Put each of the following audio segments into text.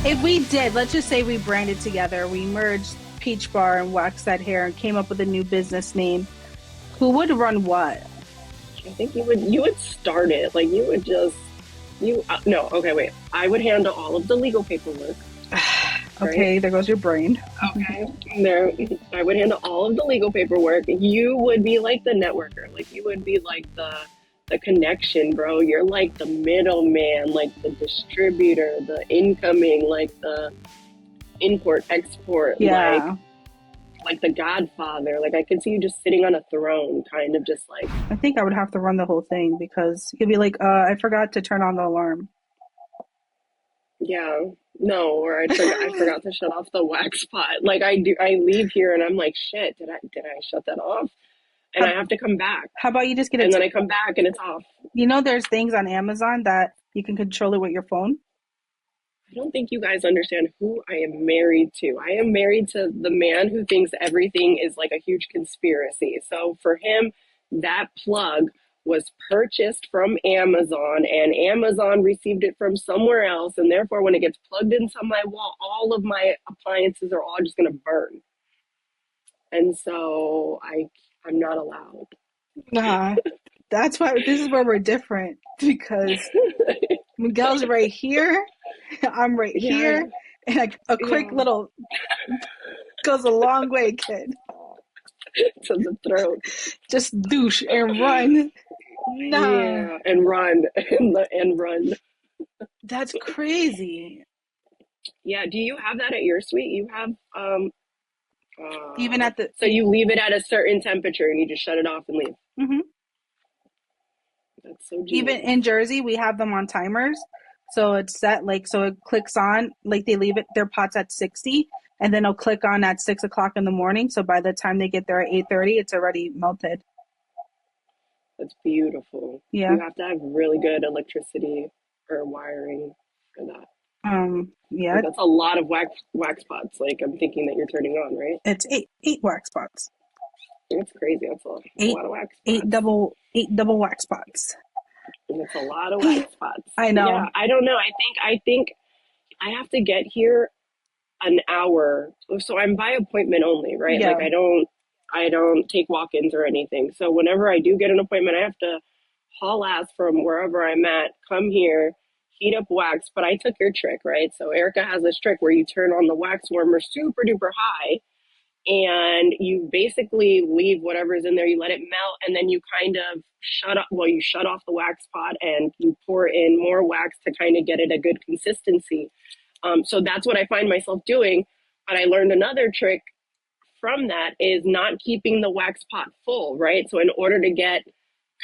If we did, let's just say we branded together, we merged Peach Bar and Wax That Hair and came up with a new business name, who would run what? I think you would start it. Like you would just you no, okay, wait. I would handle all of the legal paperwork, right? Okay, there goes your brain. Okay. There I would handle all of the legal paperwork. You would be like the networker. Like you would be like the connection, bro. You're like the middleman, like the distributor, the incoming, like the import, export, Yeah, like the Godfather. Like I could see you just sitting on a throne, kind of just like, I think I would have to run the whole thing because you'd be like, I forgot to turn on the alarm. yeah, no, or I forgot to shut off the wax pot. Like I leave here and I'm like, shit, did I shut that off? And How, I have to come back. how about you just get And then I come back and it's off. there's things on Amazon that you can control it with your phone. I don't think you guys understand who I am married to. I am married to the man who thinks everything is like a huge conspiracy. So for him, that plug was purchased from Amazon and Amazon received it from somewhere else. And therefore, when it gets plugged into my wall, all of my appliances are all just going to burn. And so I'm not allowed. Nah, that's why this is where we're different because Miguel's right here, I'm right Yeah, here, and a quick yeah, little goes a long way, kid. to the throat. Just douche and run. Nah, Yeah, and run and run. that's crazy. Yeah, do you have that at your suite? You have Even at the so you leave it at a certain temperature and you just shut it off and leave. mhm. That's so Even genius. in Jersey, we have them on timers. So it's set like so it clicks on like they leave it their pots at 60 and then it'll click on at 6 o'clock in the morning. So by the time they get there at 8:30, it's already melted. That's beautiful. Yeah. You have to have really good electricity or wiring for that. Yeah, Like that's a lot of wax pots. Like I'm thinking that you're turning on, right? it's eight wax pots. That's crazy. That's a Eight lot of wax pots. eight double wax pots. That's a lot of wax pots. I Yeah, know. I don't know. I think I have to get here an hour. So I'm by appointment only, right? Like Yeah. I don't take walk-ins or anything. So whenever I do get an appointment, I have to haul ass from wherever I'm at, come here, heat up wax. But I took your trick, right? So Erica has this trick where you turn on the wax warmer super duper high and you basically leave whatever's in there, you let it melt, and then you kind of you shut off the wax pot and you pour in more wax to kind of get it a good consistency. So that's what I find myself doing. But I learned another trick from that is not keeping the wax pot full, right? So in order to get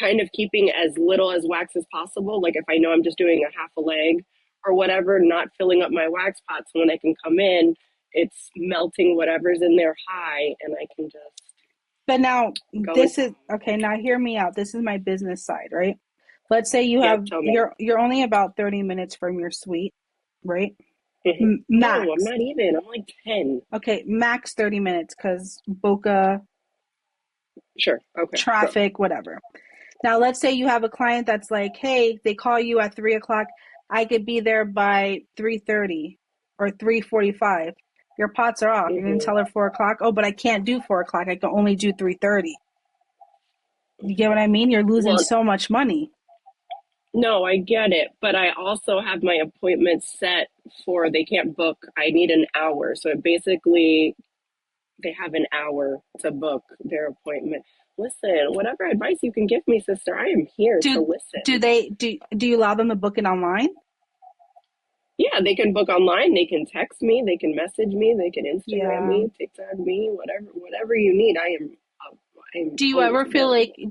kind of keeping as little as wax as possible, like if I know I'm just doing a half a leg or whatever, not filling up my wax pot so when I can come in, it's melting whatever's in there high and I can just But now go in. this is okay, now hear me out. This is my business side, right? Let's say Yeah, tell me. you're only about 30 minutes from your suite, right? No, I'm Max. not even. I'm like 10. Okay, max 30 minutes because Boca, Sure. Okay, go. traffic, whatever. Now, let's say you have a client that's like, hey, they call you at 3 o'clock. I could be there by 3:30 or 3:45. Your pots are off. You're gonna tell hmm her 4 o'clock. Oh, but I can't do 4 o'clock. I can only do 3:30. You get what I mean? You're losing Well, so much money. no, I get it, but I also have my appointments set for they can't book. I need an hour. So it basically, they have an hour to book their appointment. Listen, whatever advice you can give me, sister, I am here to Do listen. do you allow them to book it online? Yeah, they can book online. They can text me. They can message me. They can Instagram Yeah. me, TikTok me, whatever you need. I am Do you always ever feel like available.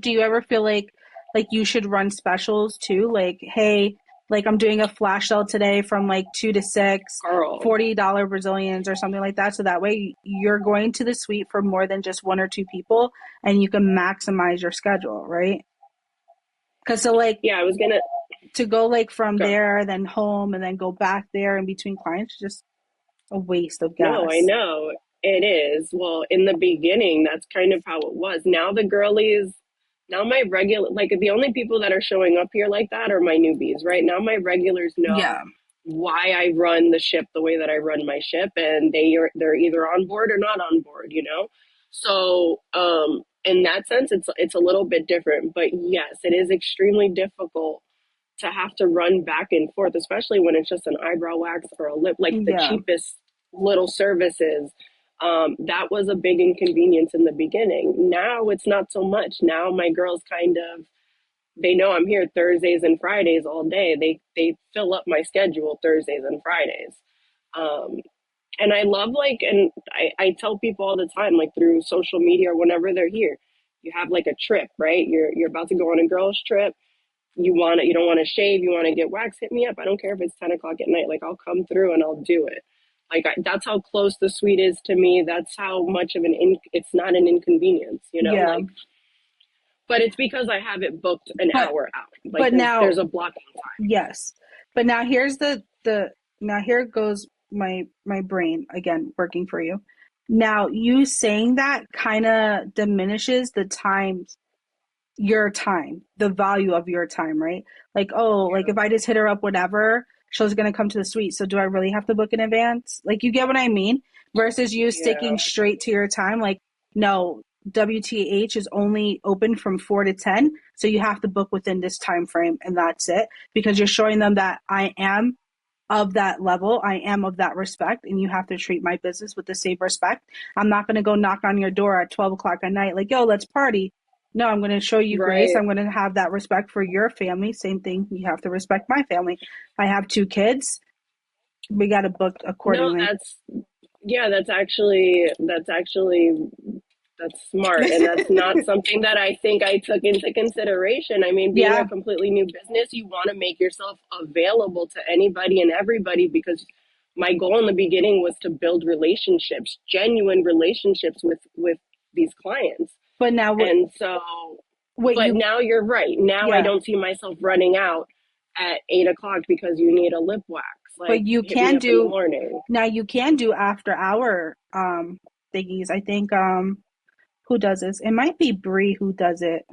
you should run specials too? Like, hey, like I'm doing a flash sale today from like 2 to 6, Girl, $40 Brazilians or something like that. So that way you're going to the suite for more than just one or two people and you can maximize your schedule, right? Because so like yeah, I was gonna to go like from go. there, then home, and then go back there in between clients, is just a waste of No, I gas. know it is. Well, in the beginning, that's kind of how it was. Now the girlies, now my regular, like the only people that are showing up here like that are my newbies, right? Now my regulars know Yeah. why I run the ship the way that I run my ship, and they're either on board or not on board, you know. So in that sense, it's a little bit different, but yes, it is extremely difficult to have to run back and forth, especially when it's just an eyebrow wax or a lip, like the Yeah. cheapest little services. That was a big inconvenience in the beginning. Now it's not so much. Now my girls kind of, they know I'm here Thursdays and Fridays all day. They fill up my schedule Thursdays and Fridays. Um, and I love, like, and I tell people all the time, like through social media or whenever they're here, you have like a trip, right? You're about to go on a girls trip. You don't want to shave, you want to get wax, hit me up. I don't care if it's 10 o'clock at night. Like, I'll come through and I'll do it. Like, that's how close the suite is to me. That's how much of it's not an inconvenience, you know, Yeah. like, but it's because I have it booked an But hour out. Like, but now there's a blocking time. yes. But now here's the now here goes my brain again working for you. Now you saying that kind of diminishes your time, the value of your time, right? Like, oh, like if I just hit her up, whatever, she's gonna come to the suite. So do I really have to book in advance? Like, you get what I mean? Versus you Yeah, sticking straight to your time. Like, no, WTH is only open from 4 to 10, so you have to book within this time frame, and that's it. Because you're showing them that I am of that level, I am of that respect, and you have to treat my business with the same respect. I'm not going to go knock on your door at 12 o'clock at night, like, yo, let's party. No, I'm going to show you grace. right. I'm going to have that respect for your family. Same thing, you have to respect my family. I have 2 kids. We got to book No, accordingly. yeah, that's smart. And that's not something that I think I took into consideration. I mean, being a Yeah, completely new business, you want to make yourself available to anybody and everybody, because my goal in the beginning was to build relationships, genuine relationships with these clients. but now And so, what but you now you're right. Now I yeah, don't see myself running out at 8 o'clock because you need a lip wax. but Like, you hit me can up in the do morning. now. You can do after hour thingies. I think who does this? It might be Bree who does it.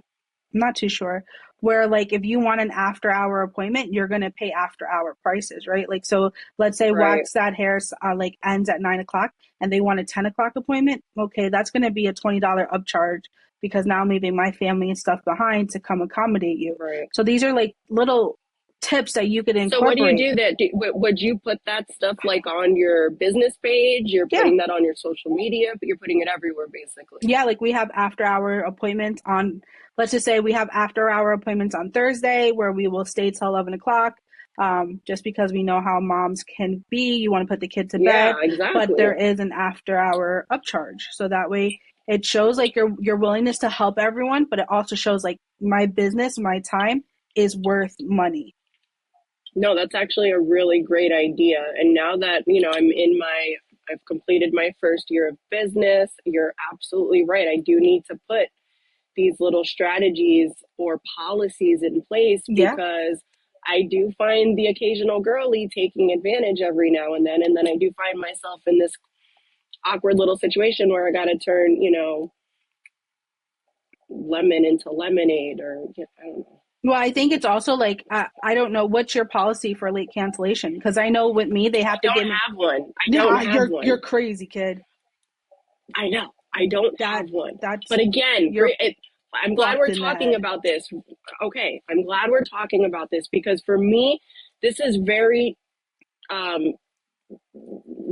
I'm not too sure. Where like if you want an after hour appointment, you're gonna pay after hour prices, right? Like so, let's say Right, wax that hair like ends at 9 o'clock, and they want a 10 o'clock appointment. Okay, that's gonna be a $20 upcharge because now I'm leaving my family and stuff behind to come accommodate you. right. So these are like little tips that you could So what do you incorporate. do would you put that stuff like on your business page? You're Yeah, putting that on your social media, but you're putting it everywhere basically. yeah, like we have after hour appointments on, let's just say we have after hour appointments on Thursday where we will stay till 11 o'clock. Just because we know how moms can be, you want to put the kid to Yeah, bed, but there exactly. is an after hour upcharge. So that way it shows like your willingness to help everyone, but it also shows like my business, my time is worth money. No, that's actually a really great idea. And now that, you know, I've completed my first year of business, you're absolutely right. I do need to put these little strategies or policies in place, Yeah. because I do find the occasional girly taking advantage every now and then. And then I do find myself in this awkward little situation where I got to turn, you know, lemon into lemonade, or I don't know. Well, I think it's also like I don't know what's your policy for late cancellation because I know with me they I have to don't give me. have one. I don't Nah, have you're one. crazy, kid. I know. I don't That have one. that's But again, you're I'm glad fucked we're in the talking head. about this. Okay, I'm glad we're talking about this, because for me, this is very um,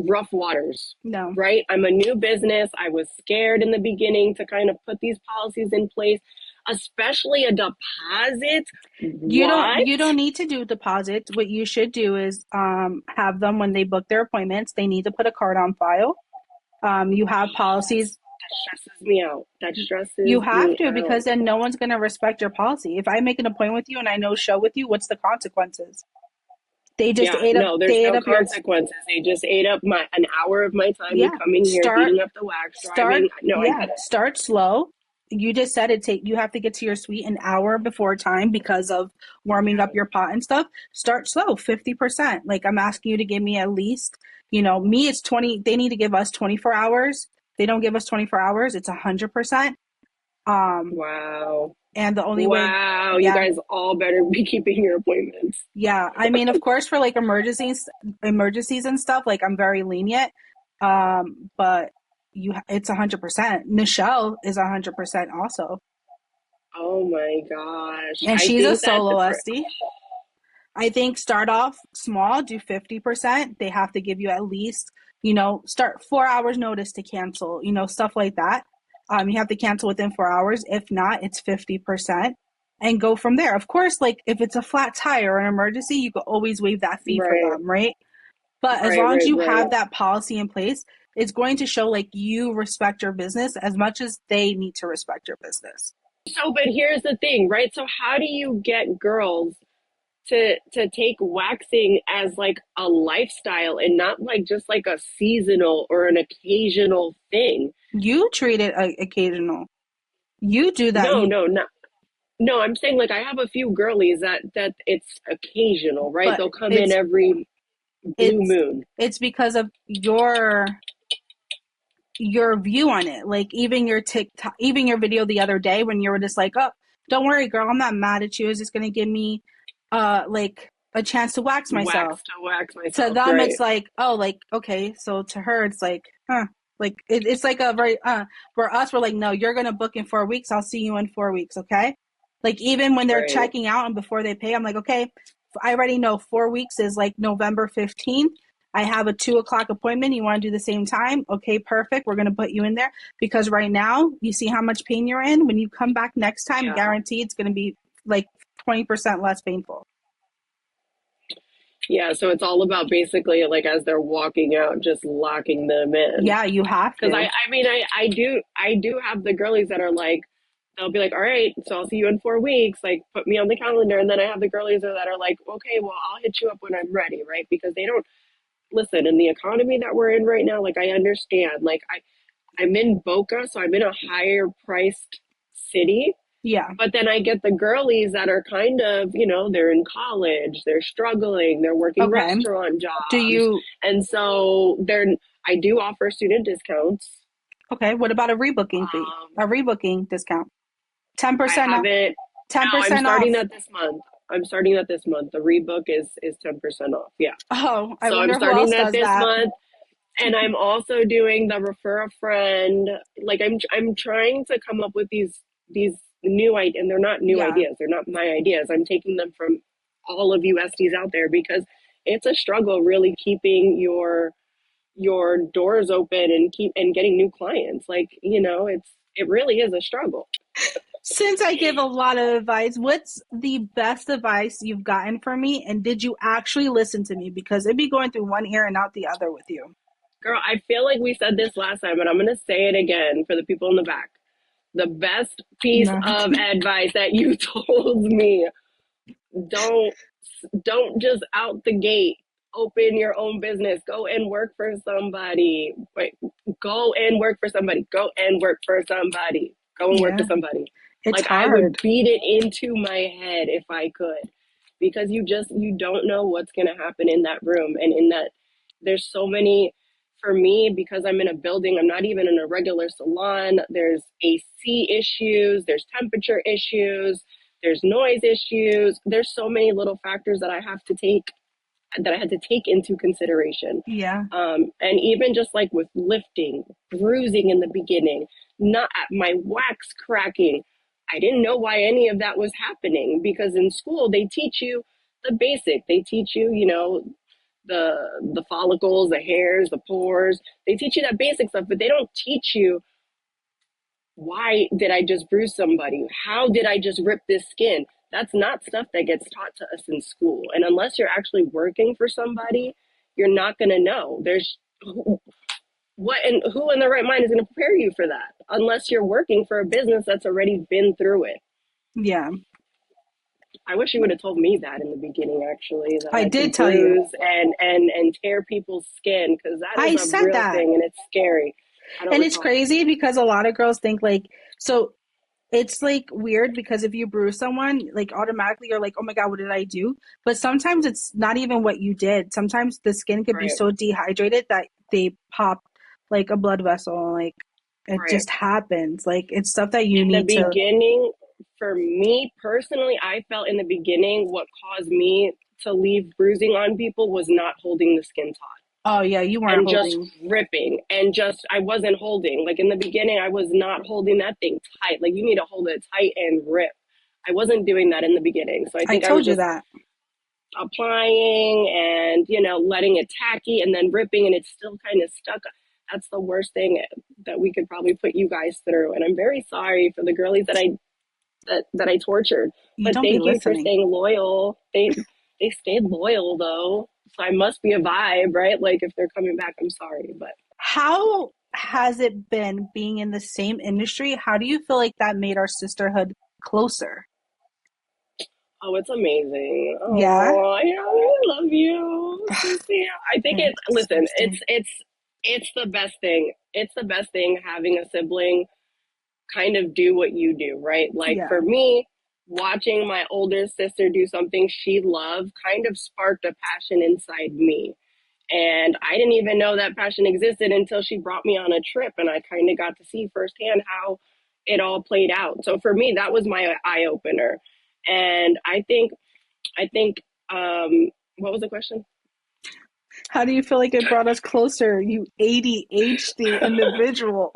rough waters, No, right? I'm a new business. I was scared in the beginning to kind of put these policies in place, especially a deposit. What? you don't need to do deposits. What you should do is have them when they book their appointments. They need to put a card on file. You have policies. That stresses me out. That You stresses have me to out. because then no one's going to respect your policy. If I make an appointment with you and I no show with you, what's the consequences? They just Yeah, no, there's they ate no up your consequences. They just ate up my an hour of my time, me yeah. coming here, Start heating up the wax, start driving. No, I yeah get it. start slow. You just said you have to get to your suite an hour before time because of warming up your pot and stuff. Start slow, 50%. Like I'm asking you to give me at least, me it's 20. They need to give us 24 hours. They don't give us 24 hours, it's 100%. um Wow. And the only way, Wow, you yeah, guys all better be keeping your appointments. yeah. I mean, of course, for like emergencies and stuff, like I'm very lenient. But it's 100%. Nichelle is 100% also, Oh my gosh. and I she's a think that solo SD. I think start off small, do 50%. They have to give you at least, start 4 hours notice to cancel, stuff like that. You have to cancel within 4 hours. If not, it's 50% and go from there. Of course, like if it's a flat tire or an emergency, you can always waive that fee for right, them, right? But as right, long as right, you right. have that policy in place, it's going to show like you respect your business as much as they need to respect your business. So, but here's the thing, right? So how do you get girls to take waxing as like a lifestyle and not like just like a seasonal or an occasional thing? You treat it occasional. You do that. No, no, not. No, I'm saying like I have a few girlies that it's occasional, right? But They'll come in it's every blue it's moon. it's because of your view on it. Like even your TikTok, even your video the other day when you were just like, "Oh, don't worry, girl, I'm not mad at you. It's just gonna give me like a chance to wax myself." Wax to wax To myself, them right? it's like, oh, like okay. So to her it's like, huh, like it's like a very for us we're like, no, you're gonna book in 4 weeks, I'll see you in 4 weeks, okay? Like even when they're Right. checking out and before they pay, I'm like, okay, I already know 4 weeks is like November 15th. I have a 2 o'clock appointment. You want to do the same time? Okay, perfect. We're going to put you in there because right now you see how much pain you're in. When you come back next time, Yeah. guaranteed it's going to be like 20% less painful. Yeah, so it's all about basically like as they're walking out, just locking them in. Yeah, you have Because to. I mean, I do have the girlies that are like, they'll be like, all right, so I'll see you in 4 weeks. Like, put me on the calendar. And then I have the girlies that are like, okay, well, I'll hit you up when I'm ready, right? Because they don't listen in the economy that we're in right now. Like, I understand. Like, I'm in Boca, so I'm in a higher priced city. Yeah. But then I get the girlies that are kind of, they're in college, they're struggling, they're working Okay. restaurant Do jobs. you, And so I do offer student discounts. okay, what about a rebooking fee? Um, A rebooking discount. I 10% off. haven't, no, I'm 10% starting off. that this month. I'm starting that this month. The rebook is 10% off. Yeah. Oh, I So I'm wonder who starting else that does this that. month. And I'm also doing the refer a friend. Like I'm trying to come up with these new ideas, and they're not new Yeah. ideas. They're not my ideas. I'm taking them from all of you SDs out there because it's a struggle really keeping your doors open and getting new clients. Like, it really is a struggle. Since I give a lot of advice, what's the best advice you've gotten from me? And did you actually listen to me? Because it'd be going through one ear and out the other with you. Girl, I feel like we said this last time, but I'm gonna say it again for the people in the back. The best piece No. of advice that you told me, don't don't just out the gate open your own business. Go and work for somebody. Wait, go and work for somebody. Go and work for somebody. Go and work for Yeah, somebody. it's Like I would hard. beat it into my head if I could. Because you don't know what's gonna happen in that room and in that there's so many for me because I'm in a building, I'm not even in a regular salon. There's AC issues, there's temperature issues, there's noise issues. There's so many little factors that I had to take into consideration. Yeah. And even just like with lifting, bruising in the beginning, not my wax cracking. I didn't know why any of that was happening because in school they teach you the basic. They teach you, the follicles, the hairs, the pores. They teach you that basic stuff, but they don't teach you why did I just bruise somebody? How did I just rip this skin? That's not stuff that gets taught to us in school. And unless you're actually working for somebody, you're not going to know. There's what and who in their right mind is going to prepare you for that unless you're working for a business that's already been through it. Yeah. I wish you would have told me that in the beginning, actually, that I I did could tell you. bruise and tear people's skin because that is I a said real that. thing and it's scary. I don't And it's recall. crazy because a lot of girls think like, so it's like weird because if you bruise someone, like automatically you're like, oh my God, what did I do? But sometimes it's not even what you did. Sometimes the skin could be Right, so dehydrated that they pop like a blood vessel. Like it right. just happens. Like it's stuff that you In the need to, beginning, for me personally, I felt in the beginning what caused me to leave bruising on people was not holding the skin taut Oh yeah, you weren't and just holding. ripping and just I wasn't holding. Like in the beginning, I was not holding that thing tight. Like you need to hold it tight and rip. I wasn't doing that in the beginning. So I I think I was told you just that. applying and, letting it tacky and then ripping and it's still kind of stuck. That's the worst thing that we could probably put you guys through. And I'm very sorry for the girlies that I tortured. You But don't be thank you for listening. staying loyal. They stayed loyal though. So I must be a vibe, right? Like if they're coming back, I'm sorry. But How has it been being in the same industry? How do you feel like that made our sisterhood closer? oh, it's amazing. Yeah. Oh, I love you, Sissy. I think Thanks, listen, bestie. it's the best thing. It's the best thing having a sibling kind of do what you do, right? Like Yeah. for me, watching my older sister do something she loved kind of sparked a passion inside me. And I didn't even know that passion existed until she brought me on a trip and I kind of got to see firsthand how it all played out. So for me, that was my eye opener. And I think, what was the question? How do you feel like it brought us closer, you ADHD individual?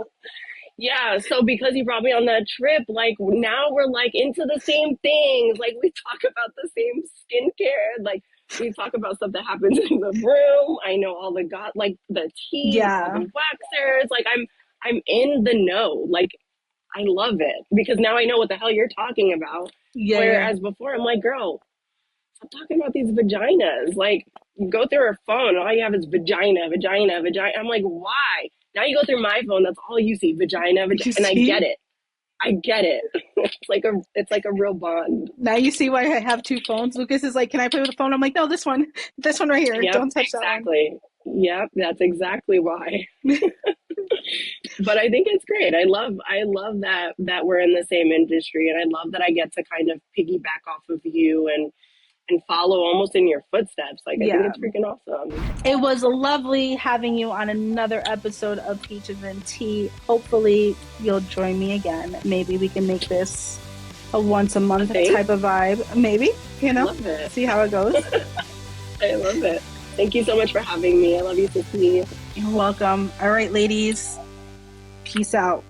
Yeah, so because you brought me on that trip, like now we're like into the same things. Like we talk about the same skincare. Like we talk about stuff that happens in the room. I know all the like the tea, all Yeah. the waxers. Like I'm in the know. Like I love it because now I know what the hell you're talking about. Yeah, yeah. Whereas before I'm like, girl, stop talking about these vaginas. Like, you go through her phone, and all you have is vagina, vagina, vagina. I'm like, why? Now you go through my phone, that's all you see, vagina, vagina, You and I get see? it. I get it. It's like a real bond. Now you see why I have two phones. Lucas is like, "Can I play with the phone?" I'm like, "No, this one right here. Yep, Don't touch that one." exactly. Yep, that's exactly why. But I think it's great. I love that we're in the same industry, and I love that I get to kind of piggyback off of you and follow almost in your footsteps. Like I think Yeah. it's freaking awesome. It was lovely having you on another episode of Peaches and Tea. Hopefully, you'll join me again. Maybe we can make this a once a month Thanks. type of vibe. Maybe, I love it. see how it goes. I love it. Thank you so much for having me. I love you, Sissy. You're welcome. All right, ladies. Peace out.